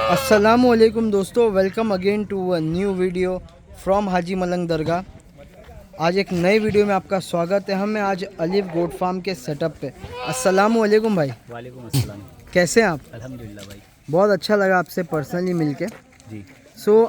अस्सलामुअलैकुम दोस्तों, welcome again to a new video from Haji Malang दरगाह। आज एक नए वीडियो में आपका स्वागत है। हमें आज अलीफ गोट फार्म के सेटअप पे। अस्सलामुअलैकुम भाई। वालेकुम अस्सलाम। कैसे हैं आप? अल्हम्दुलिल्लाह भाई। बहुत अच्छा लगा आपसे पर्सनली मिलके। जी,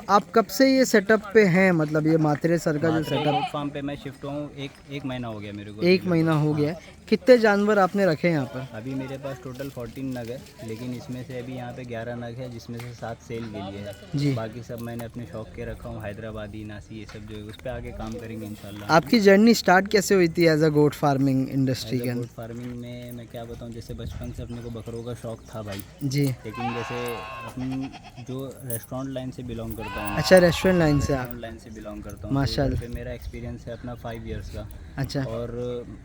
आप कब से ये सेटअप पे हैं? मतलब ये मात्रे सर का जो मात्रे सेटअप गोट फार्म पे मैं शिफ्ट हुआ हूँ। एक महीना हो गया मेरे को। एक महीना हो गया है। कितने जानवर आपने रखे हैं यहाँ पर? अभी मेरे पास टोटल 14 नग है, लेकिन इसमें से अभी यहाँ पे 11 नग है, जिसमें से 7 सेल के लिए है। जी। बाकी सब मैंने अपने शौक के रखा हूँ, हैदराबादी, नासी, ये सब जो है उस पर आगे काम करेंगे इंशाल्लाह। आपकी जर्नी स्टार्ट कैसे हुई थी as a goat farming industry के गोट अंदर? फार्मिंग में मैं क्या बताऊँ, जैसे बचपन से अपने को बकरों का शौक था भाई। जी। लेकिन जैसे अपन जो रेस्टोरेंट लाइन से बिलोंग करता हूँ, अच्छा, रेस्टोरेंट लाइन से आप? रेस्टोरेंट लाइन से बिलोंग करता हूँ, तो माशाल्लाह। उधर पे मेरा एक्सपीरियंस है अपना 5 इयर्स का। अच्छा। और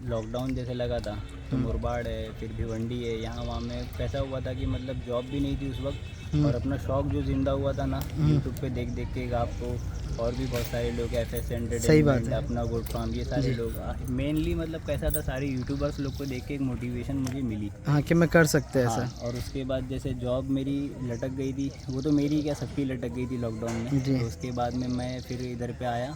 लॉकडाउन जैसे लगा था तो मुरबाड़ है, फिर भिवंडी है, यहाँ वहाँ में कैसा हुआ था कि मतलब जॉब भी नहीं थी उस वक्त, और अपना शौक जो जिंदा हुआ था ना यूट्यूब पे देख देख के आपको, और भी बहुत सारे लोग FS एंटरटेनमेंट, अपना गोट फार्म, ये सारे लोग मेनली मतलब कैसा था, सारे यूट्यूबर्स लोग को देख के एक मोटिवेशन मुझे मिली। हाँ कि मैं कर सकते हैं ऐसा। और उसके बाद जैसे जॉब मेरी लटक गई थी, वो तो मेरी क्या सबकी लटक गई थी लॉकडाउन में। जी। तो उसके बाद में मैं फिर इधर पे आया,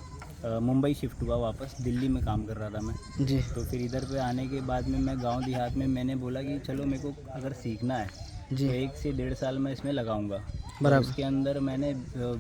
मुंबई शिफ्ट हुआ वापस। दिल्ली में काम कर रहा था मैं। जी। तो फिर इधर पे आने के बाद में मैं गांव देहात में मैंने बोला कि चलो मेरे को अगर सीखना है जी। तो 1 से 1.5 साल मैं इसमें लगाऊंगा। बराबर। उसके अंदर मैंने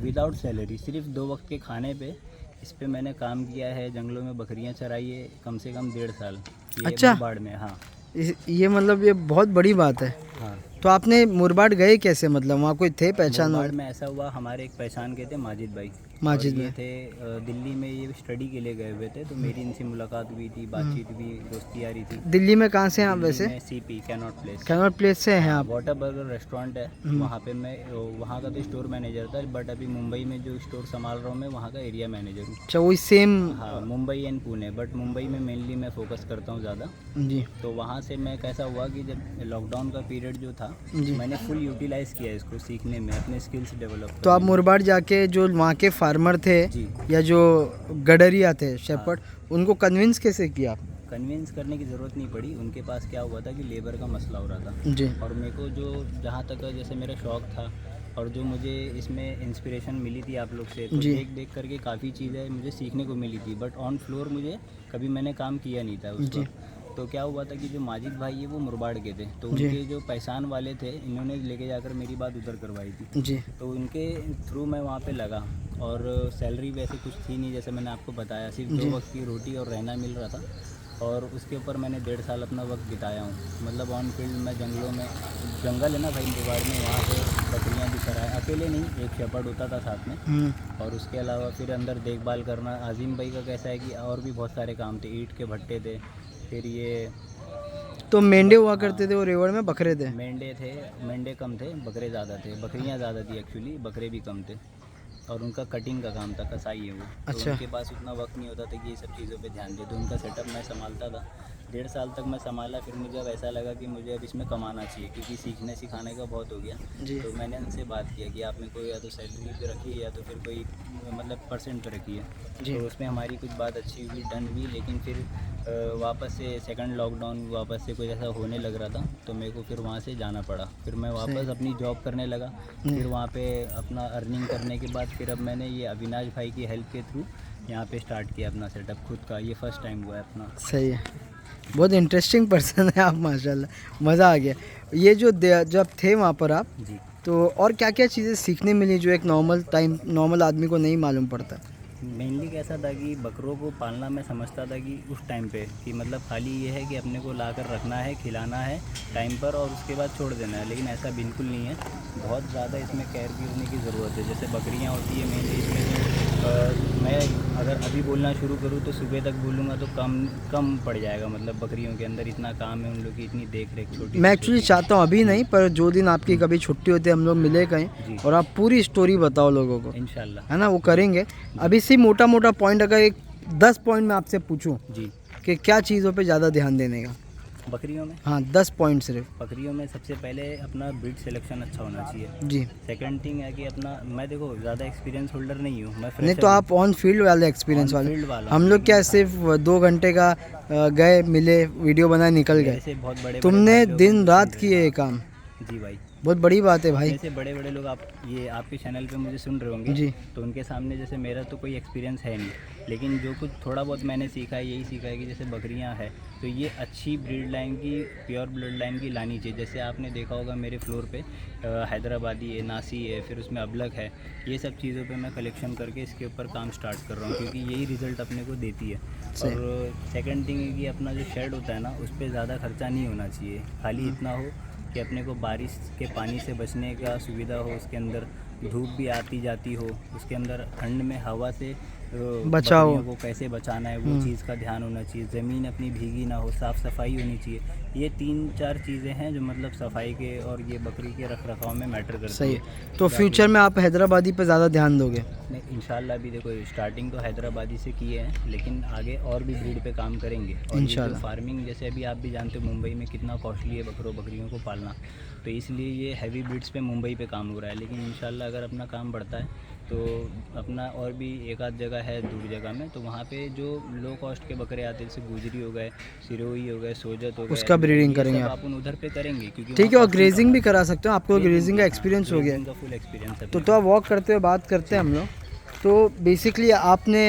विदाउट सैलरी सिर्फ 2 वक्त के खाने पे इस पे मैंने काम किया है। जंगलों में बकरियां चराई है कम से कम 1.5 साल। ये अच्छा। मुरबाड़ में। हाँ ये मतलब ये बहुत बड़ी बात है। हाँ। तो आपने मुरबाड गए कैसे? मतलब वहाँ कोई थे पहचान मुरबाड़ वाले? में ऐसा हुआ, हमारे एक पहचान के थे माजिद भाई। माजिद और ये में? थे दिल्ली में, ये स्टडी के लिए गए हुए थे, तो मेरी इनसे मुलाकात हुई थी, बातचीत भी, दोस्ती यारी थी। दिल्ली में कहाँ से हैं आप वैसे? CP cannot place. Cannot place से हैं आप? वाटर बर्गर रेस्टोरेंट है, वहाँ पे मैं वहाँ का तो स्टोर मैनेजर था, बट अभी मुंबई में जो स्टोर संभाल रहा हूँ मैं, वहाँ का एरिया मैनेजर हूँ। अच्छा, वही सेम? हाँ, मुंबई एंड पुणे, बट मुंबई में मेनली मैं फोकस करता हूँ ज़्यादा। जी। तो वहाँ से मैं कैसा हुआ कि जब लॉकडाउन का पीरियड जो था, जी। मैंने फुल यूटिलाइज़ किया इसको सीखने में, अपने स्किल्स डेवलप। तो आप मुरबाड जाके जो वहाँ के फार्मर थे जी। या जो गडरिया थे शेपर्ड, उनको कन्विंस कैसे किया? कन्विंस करने की ज़रूरत नहीं पड़ी। उनके पास क्या हुआ था कि लेबर का मसला हो रहा था। जी। और मेरे को जो जहाँ तक जैसे मेरा शौक़ था और जो मुझे इसमें इंस्पिरेशन मिली थी आप लोग से, तो जी। देख देख करके काफ़ी चीज़ें मुझे सीखने को मिली थी, बट ऑन फ्लोर मुझे कभी मैंने काम किया नहीं था उस वक्त। तो क्या हुआ था कि जो माजिद भाई है वो मुरबाड़ के थे, तो उनके जो पहचान वाले थे, इन्होंने लेके जाकर मेरी बात उधर करवाई थी। जी। तो उनके थ्रू मैं वहाँ पे लगा, और सैलरी वैसे कुछ थी नहीं, जैसे मैंने आपको बताया, सिर्फ 2 वक्त की रोटी और रहना मिल रहा था। और उसके ऊपर मैंने 1.5 साल अपना वक्त बिताया हूँ, मतलब ऑन फील्ड में, जंगलों में। जंगल है ना भाई मुरबाड़ में, वहाँ पे बकरियाँ भी चराएं, अकेले नहीं, एक शेपर्ड होता था साथ में। और उसके अलावा फिर अंदर देखभाल करना। आज़िम भाई का कैसा है कि और भी बहुत सारे काम थे, ईंट के भट्टे थे, फिर ये तो मेंढे हुआ करते थे वो रेवड़ में, बकरे थे? मेंढे थे, मेंढे कम थे, बकरे ज़्यादा थे। बकरियाँ ज़्यादा थी एक्चुअली, बकरे भी कम थे। और उनका कटिंग का काम था, कसाई है वो। अच्छा। तो उनके पास उतना वक्त नहीं होता था कि ये सब चीज़ों पे ध्यान दे, तो उनका सेटअप मैं संभालता था। 1.5 साल तक मैं संभाला, फिर मुझे अब ऐसा लगा कि मुझे अब इसमें कमाना चाहिए, क्योंकि सीखने सिखाने का बहुत हो गया। जी। तो मैंने उनसे बात किया कि आप मेरे को या तो सैलरी पे रखिए या तो फिर कोई मतलब परसेंट पे रखिए। तो उसमें हमारी कुछ बात अच्छी हुई, डन हुई, लेकिन फिर वापस से सेकंड लॉकडाउन वापस से कुछ ऐसा होने लग रहा था, तो मेरे को फिर वहाँ से जाना पड़ा। फिर मैं वापस अपनी जॉब करने लगा। फिर वहाँ पे अपना अर्निंग करने के बाद फिर अब मैंने ये अविनाश भाई की हेल्प के थ्रू यहाँ पे स्टार्ट किया अपना सेटअप खुद का। ये फर्स्ट टाइम हुआ है अपना। सही है, बहुत इंटरेस्टिंग पर्सन है आप, माशाल्लाह, मज़ा आ गया। ये जो जब थे वहाँ पर आप, जी। तो और क्या क्या चीज़ें सीखने मिली जो एक नॉर्मल आदमी को नहीं मालूम पड़ता? मेनली कैसा था कि बकरों को पालना मैं समझता था कि उस टाइम पे कि मतलब खाली ये है कि अपने को लाकर रखना है, खिलाना है टाइम पर, और उसके बाद छोड़ देना है, लेकिन ऐसा बिल्कुल नहीं है। बहुत ज़्यादा इसमें केयर करने की ज़रूरत है। जैसे बकरियां होती है मेनली इसमें, मैं अगर अभी बोलना शुरू करूँ तो सुबह तक बोलूँगा तो कम पड़ जाएगा। मतलब बकरियों के अंदर इतना काम है, उन लोग की इतनी देख रेख छोटी। मैं एक्चुअली चाहता हूँ अभी नहीं, पर जो दिन आपकी कभी छुट्टी होती है हम लोग मिले कहीं और आप पूरी स्टोरी बताओ लोगों को, इंशाल्लाह, है ना, वो करेंगे। अभी से मोटा मोटा पॉइंट, अगर एक 10 पॉइंट मैं आपसे पूछूं जी, कि क्या चीज़ों पे ज़्यादा ध्यान देने का? बकरियों में? हाँ, 10 पॉइंट सिर्फ। बकरियों में सबसे पहले अपना ब्रीड सिलेक्शन अच्छा होना चाहिए। जी। सेकंड थिंग है कि अपना, मैं देखो ज़्यादा एक्सपीरियंस होल्डर नहीं हूँ, मैं नहीं तो आप ऑन फील्ड वाले एक्सपीरियंस वाले। फील्ड वाला। हम लोग क्या सिर्फ 2 घंटे का गए, मिले, वीडियो बनाए, निकल गए। बहुत बड़े तुमने दिन रात किए ये काम। जी भाई। बहुत बड़ी बात है भाई। जैसे बड़े बड़े लोग आप ये आपके चैनल पे मुझे सुन रहे होंगे जी। तो उनके सामने जैसे मेरा तो कोई एक्सपीरियंस है नहीं, लेकिन जो कुछ थोड़ा बहुत मैंने सीखा है यही सीखा है कि जैसे बकरियां हैं तो ये अच्छी ब्रीड लाइन की, प्योर ब्लड लाइन की लानी चाहिए। जैसे आपने देखा होगा मेरे फ्लोर पे हैदराबादी है, नासी है, फिर उसमें अबलग है, ये सब चीज़ों पे मैं कलेक्शन करके इसके ऊपर काम स्टार्ट कर रहा हूँ क्योंकि यही रिज़ल्ट अपने को देती है। और सेकंड थिंग है कि अपना जो शेड होता है ना उस पर ज़्यादा खर्चा नहीं होना चाहिए, खाली इतना हो कि अपने को बारिश के पानी से बचने का सुविधा हो, उसके अंदर धूप भी आती जाती हो, उसके अंदर ठंड में हवा से बचाओ बकरियों को कैसे बचाना है वो चीज़ का ध्यान होना चाहिए, ज़मीन अपनी भीगी ना हो, साफ़ सफाई होनी चाहिए। ये 3-4 चीज़ें हैं जो मतलब सफाई के और ये बकरी के रख रखाव में मैटर करती सही है। है। तो फ्यूचर में आप हैदराबादी पे ज़्यादा ध्यान दोगे? नहीं, इंशाल्लाह अभी देखो स्टार्टिंग तो हैदराबादी से किए हैं, लेकिन आगे और भी ब्रीड पे काम करेंगे। और ये जो इंशाल्लाह। फार्मिंग जैसे अभी आप भी जानते हो मुंबई में कितना कॉस्टली है बकरियों को पालना, तो इसलिए ये हैवी ब्रीड्स पे मुंबई पे काम हो रहा है। लेकिन इंशाल्लाह अगर अपना काम बढ़ता है तो अपना और भी एक आध जगह है दूर जगह में, तो वहाँ पे जो लो कॉस्ट के बकरे आते हैं जैसे गुजरी हो गए, सिरोही हो गए, सोजत हो गए, उसका ब्रीडिंग ये करेंगे सब आप? अपन उधर पे करेंगे क्योंकि ठीक है, वहाँ और costing ग्रेजिंग कम भी है। करा सकते हो, आपको ग्रेजिंग का एक्सपीरियंस हो गया है। ग्रेजिंग का फुल एक्सपीरियंस है तो अपने आप वॉक करते हुए बात करते हैं हम लोग। तो बेसिकली आपने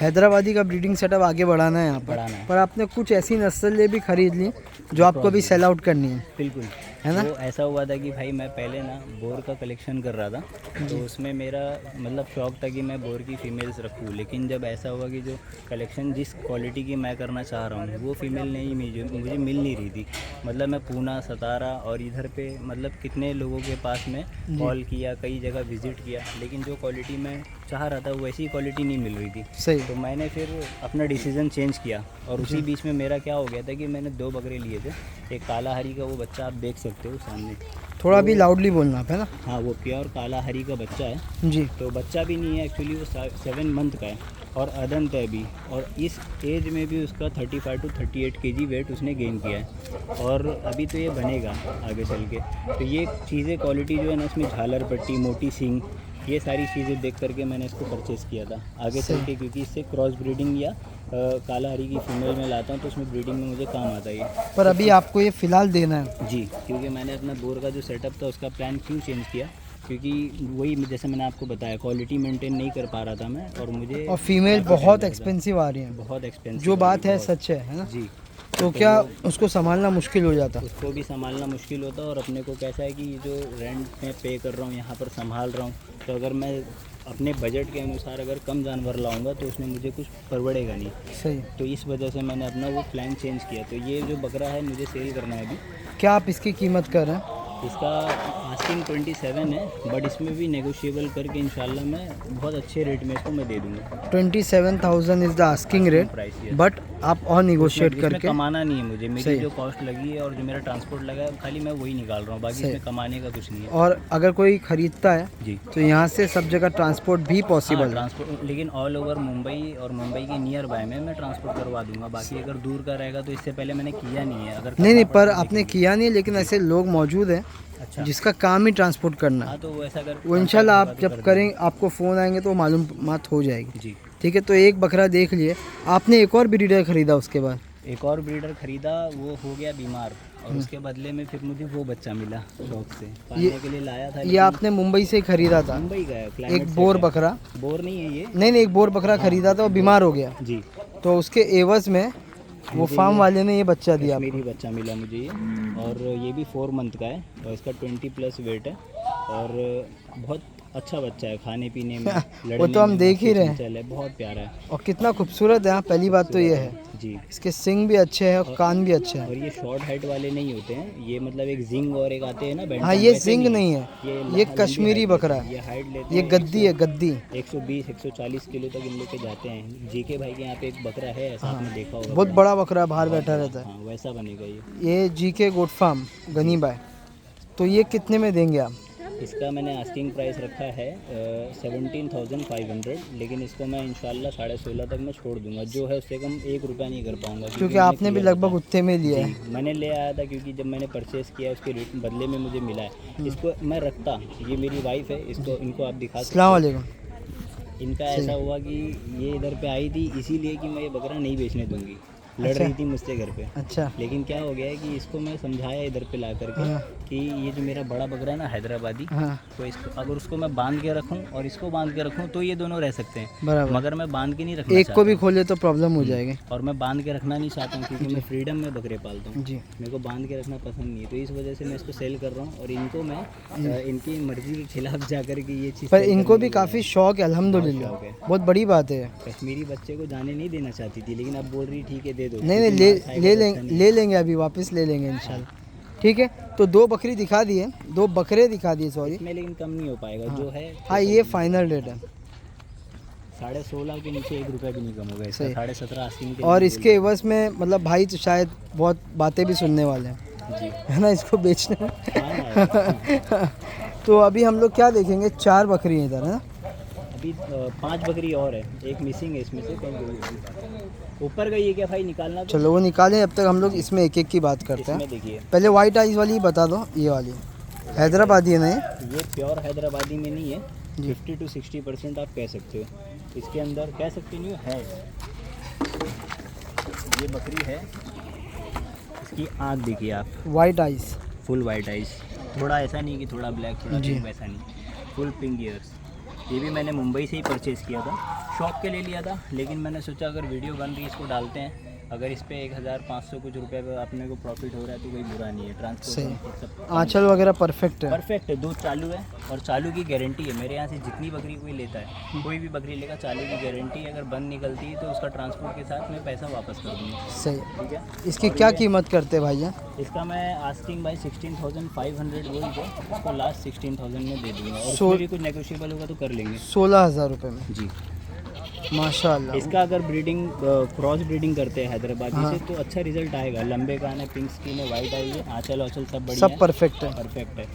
हैदराबादी का ब्रीडिंग सेटअप आगे बढ़ाना है यहाँ बढ़ाना है। पर आपने कुछ ऐसी नस्लें भी खरीद ली जो आपको अभी सेल आउट करनी है, बिल्कुल है ना? वो ऐसा हुआ था कि भाई मैं पहले ना बोर का कलेक्शन कर रहा था, तो उसमें मेरा मतलब शौक था कि मैं बोर की फ़ीमेल्स रखूँ। लेकिन जब ऐसा हुआ कि जो कलेक्शन जिस क्वालिटी की मैं करना चाह रहा हूँ वो फ़ीमेल नहीं मुझे मिल नहीं रही थी। मतलब मैं पूना, सतारा और इधर पे मतलब कितने लोगों के पास में कॉल किया, कई जगह विज़िट किया, लेकिन जो क्वालिटी मैं चाह रहा था वैसी क्वालिटी नहीं मिल रही थी। सही। तो मैंने फिर अपना डिसीज़न चेंज किया और उसी बीच में मेरा क्या हो गया था कि मैंने 2 बकरे लिए थे। एक काला हरी का वो बच्चा आप देख सकते हो सामने, थोड़ा भी लाउडली बोलना आप, है ना? हाँ वो प्योर काला हरी का बच्चा है। जी। तो बच्चा भी नहीं है एक्चुअली, वो 7 मंथ का है और अदंत है अभी, और इस एज में भी उसका 35 to 38 kg वेट उसने गेन किया है और अभी तो ये बनेगा आगे चल के। तो ये चीज़ें क्वालिटी जो है ना इसमें झालर पट्टी, मोटी सींग, ये सारी चीज़ें देख करके मैंने इसको परचेज़ किया था आगे चल के, क्योंकि इससे क्रॉस ब्रीडिंग या काला हरी की फीमेल में लाता हूँ तो उसमें ब्रीडिंग में मुझे काम आता है ये। पर अभी आपको ये फ़िलहाल देना है? जी, क्योंकि मैंने अपना बोर का जो सेटअप था उसका प्लान क्यों चेंज किया, क्योंकि वही जैसे मैंने आपको बताया क्वालिटी मेंटेन नहीं कर पा रहा था मैं, और मुझे और फीमेल बहुत एक्सपेंसिव आ रही हैं, बहुत एक्सपेंसिव जो बात है सच है ना? जी। तो क्या उसको संभालना मुश्किल हो जाता? उसको भी संभालना मुश्किल होता और अपने को कैसा है कि ये जो रेंट में पे कर रहा हूँ यहाँ पर संभाल रहा हूँ, तो अगर मैं अपने बजट के अनुसार अगर कम जानवर लाऊंगा तो उसमें मुझे कुछ परवड़ेगा नहीं। सही। तो इस वजह से मैंने अपना वो प्लान चेंज किया। तो ये जो बकरा है मुझे सेल करना है अभी। क्या आप इसकी कीमत कर रहे हैं? इसका आस्किंग 27 है, बट इसमें भी नेगोशिएबल करके इंशाल्लाह मैं बहुत अच्छे रेट में इसको मैं दे दूँगा। 27,000 is the asking rate, price but आप और निगोशिएट इसमें करके। कमाना नहीं है मुझे, मेरी सही। जो कॉस्ट लगी है और जो मेरा ट्रांसपोर्ट लगा है खाली मैं वही निकाल रहा हूँ, बाकी सही। इसमें कमाने का कुछ नहीं है। और अगर कोई ख़रीदता है जी तो यहाँ से सब जगह ट्रांसपोर्ट भी हाँ, पॉसिबल है? ट्रांसपोर्ट, लेकिन ऑल ओवर मुंबई और मुंबई के नियर बाय में मैं ट्रांसपोर्ट करवा दूंगा। बाकी अगर दूर का रहेगा तो इससे पहले मैंने किया नहीं है। अगर नहीं, करना पर पड़ा तो आपने देखेंगे। किया नहीं, लेकिन ऐसे लोग मौजूद हैं अच्छा, जिसका काम ही ट्रांसपोर्ट करना है। हाँ तो वो ऐसा कर वो इंशाल्लाह आप तो जब कर करें आपको फ़ोन आएंगे तो मालूमात हो जाएगी। देंगे। जी, ठीक है, तो एक बकरा देख लिए आपने, एक और ब्रीडर ख़रीदा उसके बाद? एक और ब्रीडर खरीदा, वो हो गया बीमार और उसके बदले में फिर मुझे वो बच्चा मिला शौक से पालने के लिए लाया था। ये आपने मुंबई से खरीदा था? मुंबई का है, क्लाइमेट एक सेट बोर है। बकरा? बोर नहीं है ये। नहीं, एक बोर बकरा खरीदा था, वो बीमार हो गया, जी, तो उसके एवज में वो फार्म वाले ने ये बच्चा दिया आपको? मेरी बच्चा मिला मुझे ये, और ये भी 4 मंथ का है और इसका 20+ वेट है और बहुत अच्छा बच्चा है खाने पीने में। वो तो हम देख ही रहे हैं। चल है, बहुत प्यारा है। और कितना खूबसूरत है। हाँ, पहली बात तो ये है, जी, इसके सिंग भी अच्छे हैं और कान भी अच्छे हैं। और ये शॉर्ट हाइट वाले नहीं होते हैं, ये मतलब एक जिंग और एक आते हैं ना बैंटम, हाँ, ये वैसे जिंग नहीं है, ये लंबी कश्मीरी height बकरा लेते है। हैं। ये हाइट लेते ये हैं गद्दी है, गद्दी। 120-140 किलो तक इन लेके जाते हैं। जीके भाई के यहाँ पे एक बकरा है ऐसा, आपने देखा होगा, बहुत बड़ा बकरा बाहर बैठा रहता है। हाँ वैसा बनेगा ये। ये जीके गोट फार्म गनी बाय। तो ये कितने में देंगे आप? इसका मैंने आस्किंग प्राइस रखा है 17,500, लेकिन इसको मैं इंशाल्लाह 16.5 तक मैं छोड़ दूंगा। जो है उससे कम 1 रुपया नहीं कर पाऊंगा, क्योंकि आपने भी लगभग उतने में लिया है। जी, मैंने ले आया था क्योंकि जब मैंने परचेज़ किया उसके रेट बदले में मुझे मिला है। इसको मैं रखता, ये मेरी वाइफ है, इसको इनको आप दिखा सकते अस्सलाम हो। वालेकुम। इनका ऐसा हुआ कि ये इधर पे आई थी इसीलिए कि मैं ये बकरा नहीं बेचने दूंगी। लड़ अच्छा। रही थी मुझसे घर पे। अच्छा। लेकिन क्या हो गया है कि इसको मैं समझाया इधर पे ला करके हाँ। कि ये जो मेरा बड़ा बकरा है ना हैदराबादी, हाँ तो इसको अगर उसको मैं बांध के रखूं और इसको बांध के रखूं तो ये दोनों रह सकते हैं, बराबर। मगर मैं बांध के नहीं रखना एक चाहता को भी हूं। खोले तो प्रॉब्लम हो जाएगी। और मैं बांध के रखना नहीं चाहता हूँ क्योंकि जी। मैं फ्रीडम में बकरे पालता हूँ। जी। मेरे को बांध के रखना पसंद नहीं है, तो इस वजह से मैं इसको सेल कर रहा हूँ। और इनको मैं इनकी मर्जी के खिलाफ जा कर के ये चीज़ पर sell इनको करने भी लगा काफ़ी हूँ। शौक है, बहुत अल्हम्दुलिल्लाह। शौक है। बहुत बड़ी बात है। कश्मीरी बच्चे को जाने नहीं देना चाहती थी, लेकिन अब बोल रही ठीक है दे दो। नहीं नहीं, क्योंकि मार खाएगा ले तो अच्छा लेंगे, नहीं ले है। लेंगे, अभी वापस ले लेंगे इंशाल्लाह। ठीक है, तो 2 बकरी दिखा दिए, 2 बकरे दिखा दिए, सॉरी। इसमें लेकिन कम नहीं हो पाएगा जो है। हाँ, ये फाइनल रेट है। 16.5 के नीचे 1 रुपया भी नहीं कम होगा इसका। सही। 17.5 आस्किंग के और लिए इसके एवज में मतलब भाई तो शायद बहुत बातें भी सुनने वाले हैं, बोल रहे हैं। है ना, इसको बेचने में। जी हाँ ना। तो अभी हम लोग क्या देखेंगे, 4 बकरी हैं इधर, है ना। अभी 5 बकरी और है, एक मिसिंग है इसमें से। कहीं गई है। ऊपर गई है क्या भाई, निकालना तो। चलो वो निकालें, अब तक हम लोग इसमें एक एक की बात करते हैं। इसमें देखिए, पहले वाइट आइज वाली बता दो, ये वाली हैदराबादी है ना ये? ये प्योर हैदराबादी में नहीं है। जी। 50 to 60% आप कह सकते हो। इसके अंदर कह सकते नहीं हो, है। ये बकरी है, इसकी आँख देखिए आप, white eyes. Full white eyes. थोड़ा ऐसा नहीं कि थोड़ा ब्लैक थोड़ा जी। पिंक, वैसा नहीं, फुल पिंक ईयर्स। ये भी मैंने मुंबई से ही परचेज़ किया था, शौक के लिए लिया था। लेकिन मैंने सोचा अगर वीडियो बन रही है इसको डालते हैं, अगर इस पे 1500 कुछ रुपए पे अपने को प्रॉफिट हो रहा है तो कोई बुरा नहीं है। सही। ट्रांसपोर्ट सब आंचल वगैरह परफेक्ट है। परफेक्ट है। दूध चालू है और चालू की गारंटी है। मेरे यहाँ से जितनी बकरी कोई लेता है, कोई भी बकरी लेगा, चालू की गारंटी है। अगर बंद निकलती है तो उसका ट्रांसपोर्ट के साथ मैं पैसा वापस कर दूँगा। सही। ठीक है। इसकी और क्या ये- कीमत करते हैं भैया? इसका मैं आस्किंग भाई 16,500 बोल के उसको लास्ट 16,000 में दे दूँगा। और सो- उसमें भी कुछ नेगोशिएबल होगा तो कर लेंगे। 16,000 रुपये में। जी। माशाल्लाह। इसका अगर ब्रीडिंग क्रॉस ब्रीडिंग करते हैं हैदराबादी हाँ। से तो अच्छा रिजल्ट आएगा। लंबे कान है, पिंक स्किन है, वाइट आई है, आंचल औचल सब बढ़िया सब है, परफेक्ट है। परफेक्ट है।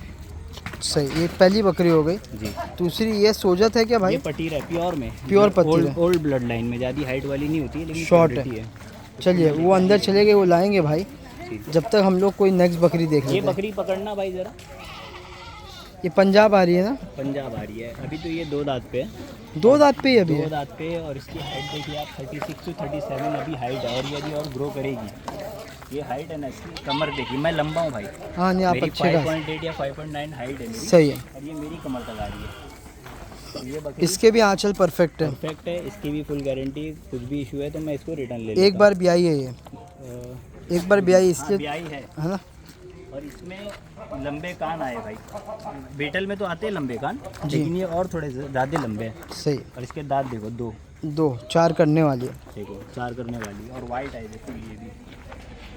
सही, ये पहली बकरी हो गई। जी। दूसरी ये सोजत है क्या ये भाई? पटीर है, प्योर में। प्योर पटीर है। ओल्ड ब्लड लाइन में, ज़्यादा हाइट वाली नहीं होती है, लेकिन शॉर्ट quality है। चलिए वो अंदर चले गए, वो लाएंगे भाई, ठीक। जब तक हम लोग कोई नेक्स्ट बकरी देख ये लेते हैं। बकरी पकड़ना भाई ज़रा। ये पंजाब आ रही है ना? पंजाब आ रही है। अभी तो ये 2 दांत पे है। 2 दांत पे ही अभी 2 है। दांत पे है। और इसकी हाइट देखिए आप, 36 to 37 अभी हाइट है। और ये अभी और ग्रो करेगी। ये हाइट है ना इसकी, कमर देखिए, मैं लंबा हूँ भाई। हाँ नहीं, आप मेरी अच्छे का। 5.8 या 5.9 हाइट है मेरी। सही है। और ये मेरी कमर तक आ रही है। ये बकरी इसके भी आंचल परफेक्ट है। परफेक्ट है। इसकी भी फुल गारंटी। कुछ भी इशू है तो मैं इसको रिटर्न ले एक लेता बार ब्याई है ये, हूँ। एक बार ब्याई हाँ, इसलिए, ब्याई है। है ना। और इसमें लंबे कान आए भाई। बेटल में तो आते हैं लंबे कान, जी। लेकिन ये और थोड़े ज़्यादा लंबे हैं। सही। और इसके दांत देखो, 2 4 करने वाली है। देखो 4 करने वाली। और वाइट आई देखो, ये भी।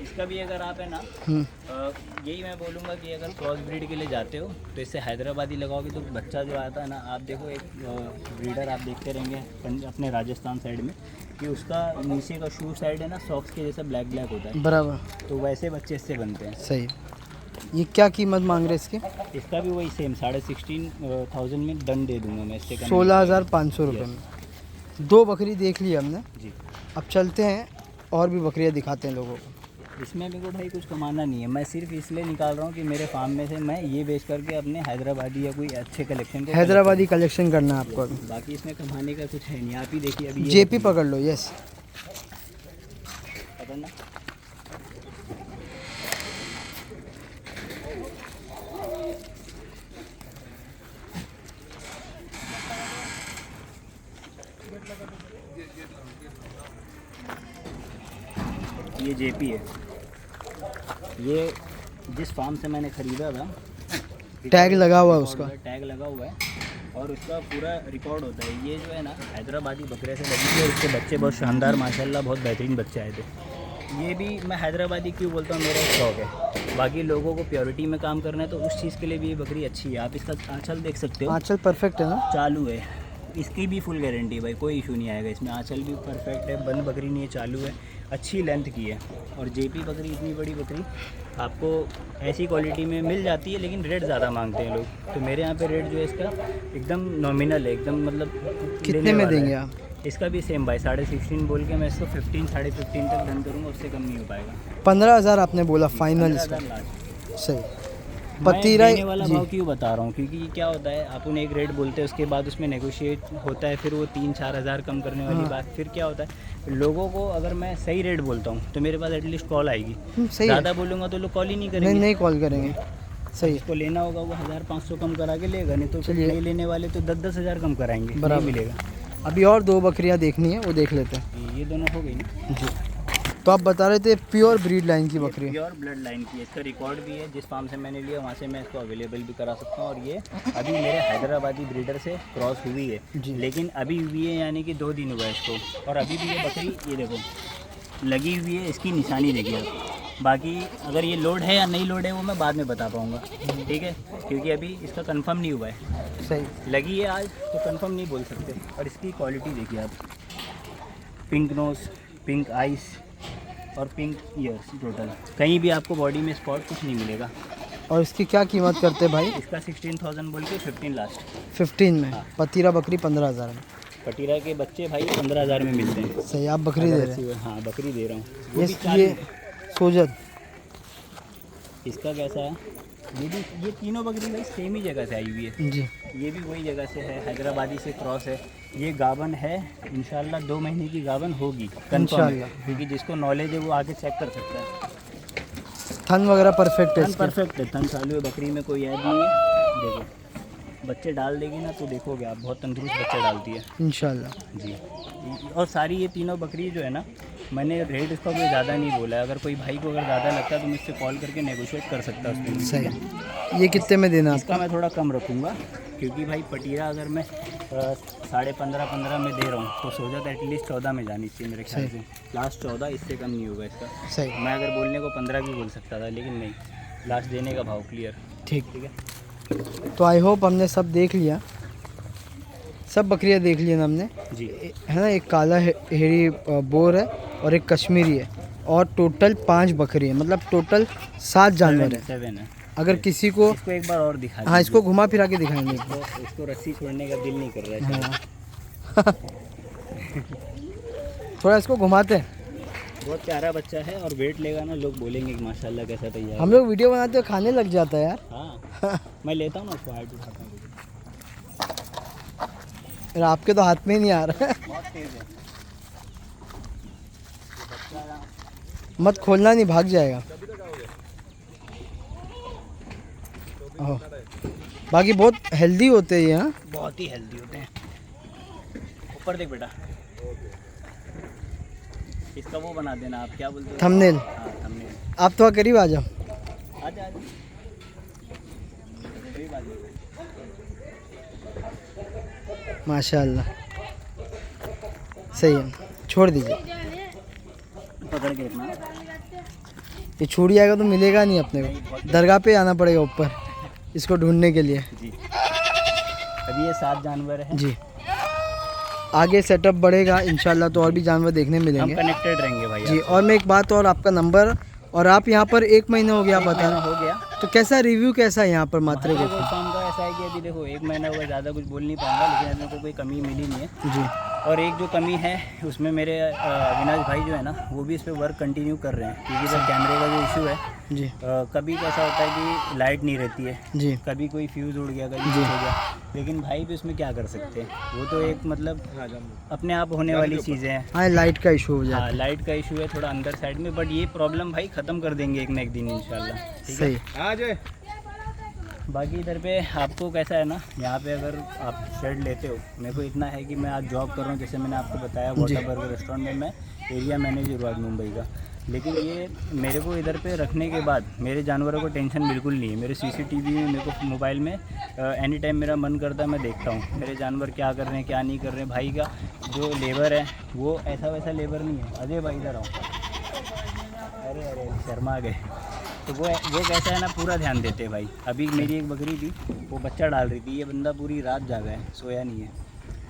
इसका भी अगर आप है ना, यही मैं बोलूँगा कि अगर क्रॉस ब्रीड के लिए जाते हो तो इससे हैदराबादी लगाओगे तो बच्चा जो आता है ना, आप देखो एक ब्रीडर आप देखते रहेंगे अपने राजस्थान साइड में कि उसका नीचे का शू साइड है ना, सॉक्स के जैसा ब्लैक ब्लैक होता है। बराबर। तो वैसे बच्चे इससे बनते हैं। सही। ये क्या कीमत मांग रहे हैं इसकी? इसका भी वही सेम 16,500 में डन दे दूंगा मैं। इससे कम 16,500 रुपये में 2 बकरी देख ली हमने। जी। अब चलते हैं और भी बकरियां दिखाते हैं लोगों को। इसमें मेरे को भाई कुछ कमाना नहीं है। मैं सिर्फ इसलिए निकाल रहा हूँ कि मेरे फार्म में से मैं ये बेच करके अपने हैदराबादी या कोई अच्छे कलेक्शन को हैदराबादी कलेक्शन करना है आपको अभी। बाकी इसमें कमाने का कुछ है नहीं। आप ही देखिए अभी ये जेपी पकड़ लो। यस। पकड़ना। ये जेपी है। ये जिस फार्म से मैंने ख़रीदा था, टैग लगा हुआ है उसका। टैग लगा हुआ है और उसका पूरा रिकॉर्ड होता है। ये जो है ना हैदराबादी बकरे से लगी थी और इसके बच्चे बहुत शानदार, माशाल्लाह बहुत बेहतरीन बच्चे आए थे। ये भी मैं हैदराबादी क्यों बोलता हूँ, मेरा एक शौक है। बाकी लोगों को प्योरिटी में काम करना है तो उस चीज़ के लिए भी ये बकरी अच्छी है। आप इसका आंचल देख सकते हो, आंचल परफेक्ट है ना? चालू है। इसकी भी फुल गारंटी भाई, कोई इशू नहीं आएगा इसमें। आंचल भी परफेक्ट है, बंद बकरी नहीं है, चालू है, अच्छी लेंथ की है। और जेपी बकरी, इतनी बड़ी बकरी आपको ऐसी क्वालिटी में मिल जाती है, लेकिन रेट ज़्यादा मांगते हैं लोग। तो मेरे यहाँ पे रेट जो है इसका एकदम नॉमिनल है, एकदम मतलब कितने लेने में वाला है। देंगे आप? इसका भी सेम भाई 16.5 बोल के मैं इसको 15, 15.5 तक डन करूँगा, उससे कम नहीं हो पाएगा। 15,000 आपने बोला फाइनल इसका? 15,000 लास्ट। सही। पतीरा मैं देने वाला जी भाव क्यों बता रहा हूँ, क्योंकि क्या होता है अपन एक रेट बोलते हैं, उसके बाद उसमें नेगोशिएट होता है, फिर वो 3-4 हज़ार कम करने वाली हाँ। बात, फिर क्या होता है लोगों को, अगर मैं सही रेट बोलता हूँ तो मेरे पास एटलीस्ट कॉल आएगी, सही है। ज़्यादा बोलूँगा तो लोग कॉल ही नहीं नहीं करेंगे। नहीं कॉल करेंगे, सही है। जिसको लेना होगा वो 1500 कम करा के लेगा, नहीं तो फिर चलिए। नहीं लेने वाले तो 10-10 हज़ार कम कराएंगे, नहीं बराबर। मिलेगा। अभी और 2 बकरियां देखनी है, वो देख लेते हैं ये दोनों हो गई ना। जी। तो आप बता रहे थे प्योर ब्रीड लाइन की बकरी है। प्योर ब्लड लाइन की है, इसका रिकॉर्ड भी है, जिस फार्म से मैंने लिया वहाँ से मैं इसको अवेलेबल भी करा सकता हूँ। और ये अभी मेरे हैदराबादी ब्रीडर से क्रॉस हुई है, जी। लेकिन अभी हुई है यानी कि 2 दिन हुआ है इसको, और अभी भी ये बकरी ये देखो लगी हुई है, इसकी निशानी देखिए आप। बाकी अगर ये लोड है या नहीं लोड है वो मैं बाद में बता पाऊँगा, ठीक है, क्योंकि अभी इसका कंफर्म नहीं हुआ है। सही। लगी है आज तो कंफर्म नहीं बोल सकते। और इसकी क्वालिटी देखिए आप, पिंक नोज, पिंक आइस और पिंक ईयर्स, टोटल कहीं भी आपको बॉडी में स्पॉट कुछ नहीं मिलेगा। और इसकी क्या कीमत करते हैं भाई? इसका 16,000 बोल के 15 लास्ट। 15 में। हाँ। पतीरा बकरी 15,000 में। पटीरा के बच्चे भाई 15,000 में मिलते हैं। सही, आप बकरी दे रहे हैं। हाँ बकरी दे रहा हूँ। वो भी ये सोजत इसका कैसा है, ये तीनों बकरी भाई सेम ही जगह से आई हुई है। जी। ये भी वही जगह से है, हैदराबादी से क्रॉस है। ये गावन है, इंशाल्लाह 2 महीने की गावन होगी कंफर्म, इंशाल्लाह। क्योंकि जिसको नॉलेज है वो आगे चेक कर सकता है। थन वगैरह परफेक्ट है थन इसके। परफेक्ट है, थन चालू है, बकरी में कोई ऐड नहीं है। देखो बच्चे डाल देगी ना तो देखोगे आप, बहुत तंदुरुस्त बच्चे डालती है इंशाल्लाह। जी। और सारी ये तीनों बकरी जो है ना, मैंने रेट इसका कोई ज़्यादा नहीं बोला है। अगर कोई भाई को अगर ज़्यादा लगता है तो मुझसे कॉल करके नेगोशिएट कर सकता है उसमें भी। सही। ये कितने में देना इसका आपका? मैं थोड़ा कम रखूँगा, क्योंकि भाई पटीरा अगर मैं 15.5 में दे रहा हूँ तो सोचा था एटलीस्ट 14 में जानी चाहिए मेरे ख्याल से। लास्ट 14, इससे कम नहीं होगा इसका। सही। मैं अगर बोलने को 15 भी बोल सकता था, लेकिन नहीं, लास्ट देने का भाव क्लियर। ठीक। ठीक है तो आई होप हमने सब देख लिया, सब बकरियां देख ली ना हमने, जी। है ना। एक काला हेरी बोर है और एक कश्मीरी है, और टोटल 5 बकरी है, मतलब टोटल 7 जानवर है। 7 है। अगर किसी को, इसको एक बार और दिखा हाँ इसको घुमा फिरा के दिखाएंगे। इसको रस्सी छोड़ने का दिल नहीं कर रहा है शायद। हाँ। थोड़ा इसको घुमाते हैं। बहुत प्यारा बच्चा है, और वेट लेगा ना लोग बोलेंगे कि माशाल्लाह कैसा तैयार है। हम लोग वीडियो बनाते हो खाने लग जाता है यार। हाँ मैं लेता हूँ ना उसको, हाइट उठाता हूँ। यार आपके तो हाथ में ही नहीं आ रहा है। बहुत तेज है मत खोलना, नहीं भाग जाएगा। ओह, बाकी बहुत हेल्दी होते हैं ये। हाँ बहुत ही हेल्दी होते हैं। ऊपर देख बेटा, इसका वो बना देना आप, क्या बोलते हो? थंबनेल। हाँ थंबनेल। आप थोड़ा करीब आ जाओ। आजा आजा, कोई बात नहीं। माशाल्लाह, सही है, छोड़ दीजिए। पकड़ के रखना। ये छूट जाएगा तो मिलेगा नहीं अपने को, दरगाह पे आना पड़ेगा ऊपर इसको ढूंढने के लिए। जी। अभी ये 7 जानवर हैं। जी। आगे सेटअप बढ़ेगा इंशाल्लाह तो और भी जानवर देखने हम मिलेंगे। कनेक्टेड रहेंगे भाई। जी। और मैं एक बात और, आपका नंबर, और आप यहाँ पर 1 महीना हो गया आप बता रहे हो गया। तो कैसा रिव्यू कैसा है यहाँ पर मात्रे हमारे को? गोट फार्म का ऐसा है कि अभी देखो 1 महीना हुआ, ज़्यादा कुछ बोल नहीं पाऊंगा, लेकिन मेरे को कोई कमी मिली नहीं है। जी। और एक जो कमी है उसमें मेरे अविनाश भाई जो है ना, वो भी इस पर वर्क कंटिन्यू कर रहे हैं, क्योंकि सर कैमरे का जो इशू है, जी। कभी कैसा होता है कि लाइट नहीं रहती है, जी। कभी कोई फ्यूज़ उड़ गया, कभी कुछ हो गया, लेकिन भाई भी उसमें क्या कर सकते हैं, वो तो एक मतलब अपने आप होने वाली चीज़ें हैं। हाँ लाइट का इशू हो जाता हाँ है। लाइट का इशू है थोड़ा अंदर साइड में, बट ये प्रॉब्लम भाई ख़त्म कर देंगे एक ना एक दिन इंशाल्लाह। ठीक है। सही। बाकी इधर पे आपको कैसा है ना, यहाँ पे अगर आप शेड लेते हो, मेरे को इतना है कि मैं आज जॉब कर रहा हूँ, जैसे मैंने आपको बताया वाटर बर्गर रेस्टोरेंट में मैं एरिया मैनेजर हूँ आज मुंबई का, लेकिन ये मेरे को इधर पे रखने के बाद मेरे जानवरों को टेंशन बिल्कुल नहीं है। मेरे CCTV में, मेरे को मोबाइल में एनी टाइम मेरा मन करता है मैं देखता हूँ मेरे जानवर क्या कर रहे हैं क्या नहीं कर रहे हैं। भाई का जो लेबर है वो ऐसा वैसा लेबर नहीं है। अजय भाई इधर आओ, अरे अरे शर्मा गए। तो वो कैसा है ना, पूरा ध्यान देते हैं भाई। अभी मेरी एक बकरी थी, वो बच्चा डाल रही थी, ये बंदा पूरी रात जागा है, सोया नहीं है।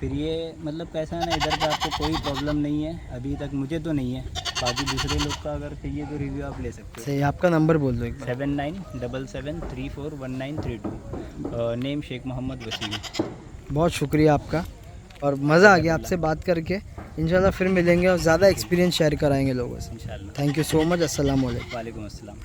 फिर ये मतलब कैसा है ना, इधर पे आपको कोई प्रॉब्लम नहीं है अभी तक, मुझे तो नहीं है, बाकी दूसरे लोग का अगर चाहिए तो रिव्यू आप ले सकते हो। सही। आपका नंबर बोल दो एक बार। 7977341932। नेम शेख मोहम्मद वसीम। बहुत शुक्रिया आपका, और मज़ा आ गया आपसे बात करके। इंशाल्लाह फिर मिलेंगे और ज़्यादा एक्सपीरियंस शेयर कराएंगे लोगों से। इंशाल्लाह। Thank you so much. अस्सलाम वालेकुम। वालेकुम अस्सलाम।